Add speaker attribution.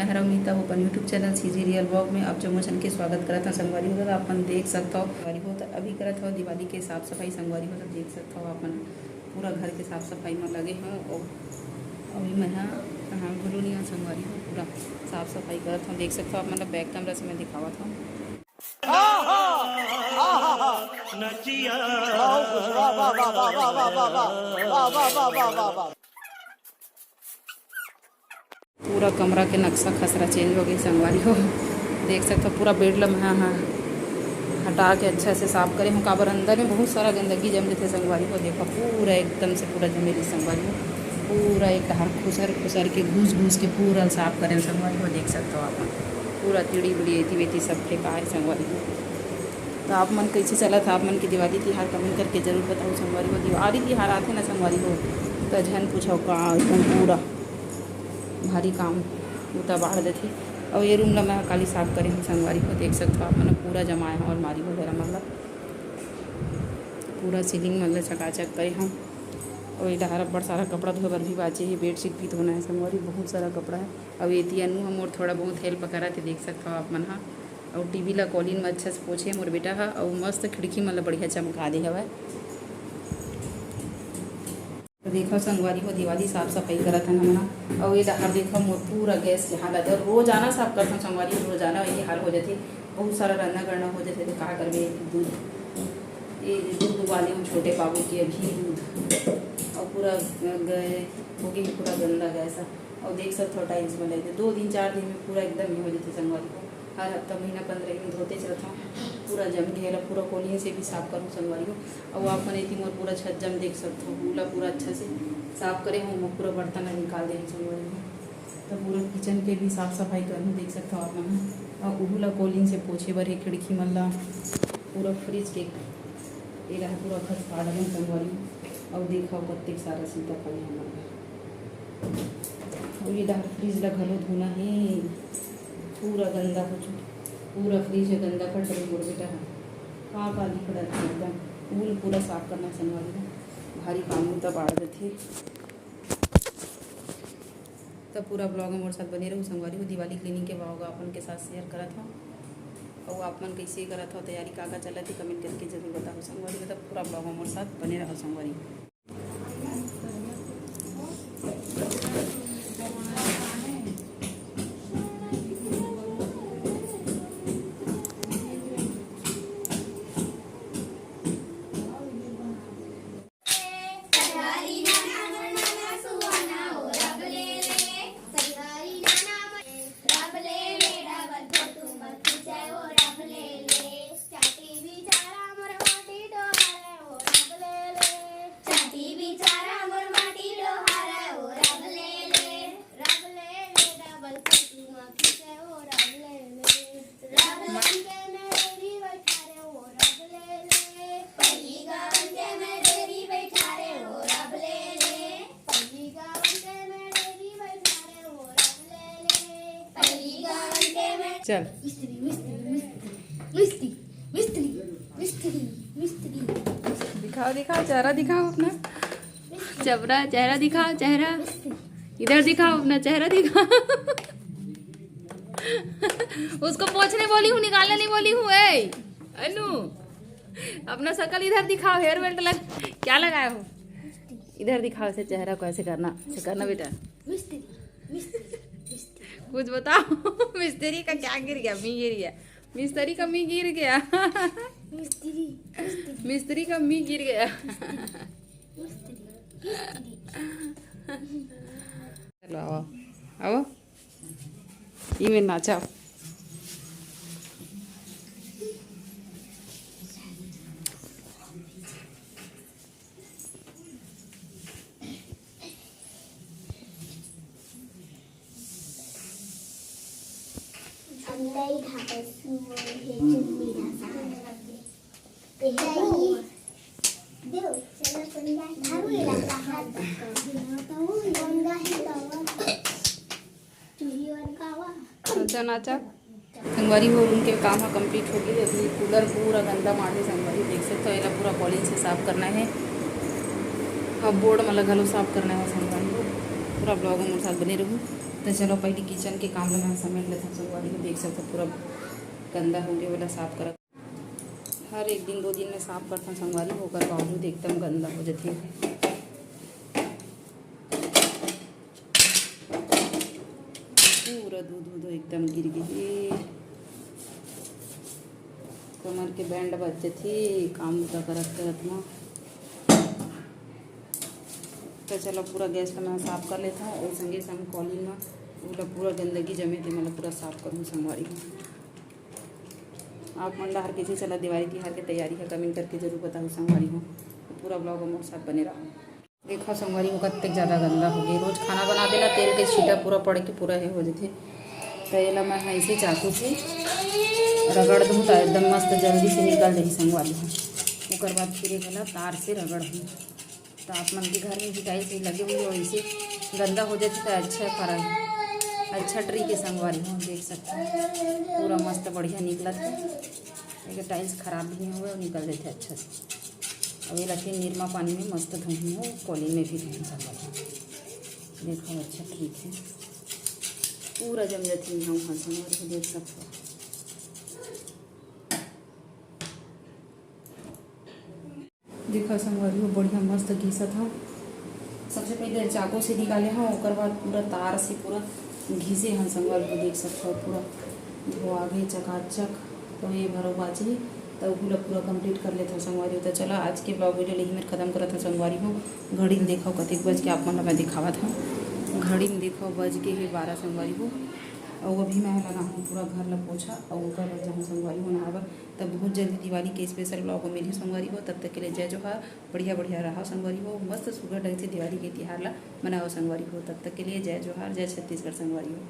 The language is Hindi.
Speaker 1: मैं हरा नीता हो अपन YouTube channel CG real blog में आप जमोचन के स्वागत करत हूँ। संगवारी हो तो अपन देख सकता हो संगवारी हो तो अभी करत हो दिवाली के साफ सफाई। संगवारी हो तो देख सकता हो अपन पूरा घर के साफ सफाई में लगे हैं और अभी मैं कहाँ भूलू नहीं हूँ। संगवारी हो पूरा साफ सफाई करत हूँ, देख सकता हो आप मतलब बैक कैमरा से मैं दिखावत हूँ। पूरा कमरा के नक्शा खसरा चेंज हो गई। संगवारी हो देख सकते हो पूरा बेड लम्हा हटा के अच्छा से साफ करे हूँ। काबर अंदर में बहुत सारा गंदगी जम थे। संगवारी को देखो पूरा एकदम से पूरा जमेली। संगवारी हो पूरा एक हर खुसर के घूस के पूरा साफ करें। संगवारी को देख सकते हो आप पूरा तिड़ी बिड़ी एती वेती सब फेंका है। संगवारी को तो आप मन कैसे चला था आप मन की दिवाली तिहार कमेंट करके जरूर बताओ। संगवारी को दिवाली तिहार आते ना संगवारी हो तो झन पूछो का एकदम पूरा भारी काम उतना बाढ़ देते। और ये रूम ला मैं काली साफ करे हूँ। संगवारी को देख सकते हो आप मतलब पूरा जमाए हैं अलमारी वगैरह मतलब पूरा सीलिंग मतलब चकाचक करे हूँ। और ये डहार बड़ा सारा कपड़ा धोए बर भी बाचे है, बेडशीट भी धोना है। संगवारी बहुत सारा कपड़ा है। अब ये अनु हम और थोड़ा बहुत हेल्प करा थे, देख सकते हो आप मन। हाँ और टीवी ला कॉलिन में अच्छा से पोछे मोर बेटा है और मस्त खिड़की मतलब बढ़िया चमका दे हवा। तो देखो संगवारी हो दिवाली साफ सफाई करत हन हमना। और ये डहार देखो मोर पूरा गैस के हालत है। रोजाना साफ करता हूँ संगवारी, रोजाना ये हाल हो जाती। बहुत सारा रंधा गड़ना हो जाते तो का करवे। दूध ये दूध उबाले हूँ छोटे बाबू की अभी दूध और पूरा गए हो गई पूरा गंदा गैसा। और देख सकते हो टाइल्स में लगे 2 दिन 4 दिन में पूरा एकदम ही हो जाती। संगवारी को हर हफ्ता महीना 15 दिन धोते चलता हूँ। पूरा जम गया पूरा कोलिन से भी साफ करूँ संगवारी को। और आप मन मोर पूरा छत जम देख सकते हो पूरा पूरा अच्छा से साफ करे हूँ। पूरा बर्तन निकाल दे संगवारी को। तो पूरा किचन के भी साफ सफाई करूँ, देख सकते हो आप मन। और उहूला कोलिन से पोछे बर खिड़की मल्ला पूरा फ्रिज के ये रहा पूरा खत फाड़ रहे संगवारी। और देखा कत्ते सारा सीताफल हमारा। और ये डर फ्रिज ला घलो धोना है पूरा गंदा हो चुका। पूरा फ्रिज गंदा कर रही मोर बेटा है का लिखड़ा एकदम पूल पूरा साफ करना संगवारी में भारी काम होता बाढ़ देती। तब पूरा ब्लॉग में मोर साथ बने रहूँ संगवारी हो। दिवाली क्लीनिंग के ब्लॉग अपन के साथ शेयर करा था। और आप मन कैसे करा था तैयारी का चला थी कमेंट करके जरूर बताओ संगवारी। मतलब पूरा ब्लॉग में मोर साथ बने रहो संगवारी। चल दिखाओ चेहरा दिखाओ अपना चेहरा दिखाओ चेहरा इधर दिखाओ अपना चेहरा दिखाओ। उसको पोंछने बोली हूँ निकालने नहीं बोली हूँ। अनु अपना शकल इधर दिखाओ। हेयर बेल्ट क्या लगाया हो इधर दिखाओ। ऐसे चेहरा को ऐसे करना बेटा। कुछ बताओ। मिस्त्री का क्या गिर गया? मी गिर गया। मिस्त्री का मी गिर गया। मिस्त्री का मी गिर गया। चलो आओ आओ ये में नाचा। नाचा संगवारी हो उनके काम कंप्लीट हो गई। अभी कूलर पूरा गंदा मारने संगवारी देख सकते हो। ये पूरा कॉलिन से साफ करना है। अब बोर्ड में लगा लो साफ करना है संगवारी को। पूरा ब्लॉग में साथ बने रहूँ। तो चलो पहले किचन के काम में समेट लेते हैं संगवारी को। देख सकते पूरा गंदा होने वाला साफ कर हर एक दिन 2 दिन में साफ करता हूँ संगवारी होकर बावजूद एकदम गंदा हो जाती है। पूरा दूध एकदम गिर गई, कमर के बैंड बजते थे काम करत करत में। तो चलो पूरा गैस का मैं साफ़ कर लेता हूँ और संगे संग कॉलिंग में पूरा गंदगी जमे थे मतलब पूरा साफ़ करूँ संगवारी को। आप मंडा हर किसी चला दिवाली तिहार की तैयारी है कमेंट करके जरूर बताऊँ संगवारी को। पूरा ब्लॉग हमारे साथ बने रहा। देखो संगवारी को कतक ज़्यादा गंदा हो गई। रोज़ खाना बना देना तेल के छीटा पूरा पड़ के पूरा है हो जाते। तो ये मैं ऐसे चाकू से रगड़ दूँ तो एकदम मस्त जल्दी से निकल जाए संगवारी को। उसके बाद फिर गला तार से रगड़ दूँ तो आप मन के घर में भी टाइल्स लगे हुए वैसे गंदा हो जाती तो अच्छा फरा है। अच्छा ट्री के संगवारी हो देख सकते हैं पूरा मस्त बढ़िया निकला था। लेकिन टाइल्स ख़राब भी नहीं हुए और निकल जाते अच्छा से। अब ये रखे निरमा पानी में मस्त धोनी हो कॉलिंग में भी धोनी संगवारी। देखो अच्छा ठीक है पूरा जम जाती हूँ हाँ संगवारी को देख सकते हो। देखा संगवारी को बढ़िया मस्त घिसा था। सबसे पहले चाकू से निकाले हाँ और बाद पूरा तार से पूरा घिसे हैं संगवारी को देख सकते हो। पूरा धोआ गए चकाचक। तो ये भरो बाजी तो पूरा कंप्लीट कर लेते हैं संगवारी। तो चलो आज के ब्लॉग वीडियो यही में ख़त्म करा था संगवारी को। घड़ी में देखो कतिक बज के आप मन मैं दिखावा था। घड़ी में देखो बज के ही 12 संगवारी को। और अभी मैं लगा हूँ पूरा घर ला पोछा और कर जहाँ संगवारी हो नहावर। तब बहुत जल्दी दिवाली के स्पेशल ब्लॉग मिली संगवारी हो। तब तक के लिए जय जोहार। बढ़िया रहा संगवारी हो। मस्त सुगर ढंग से दिवाली के त्यौहार ला मनाओ संगवारी हो। तब तक के लिए जय जोहार जय छत्तीसगढ़ संगवारी हो।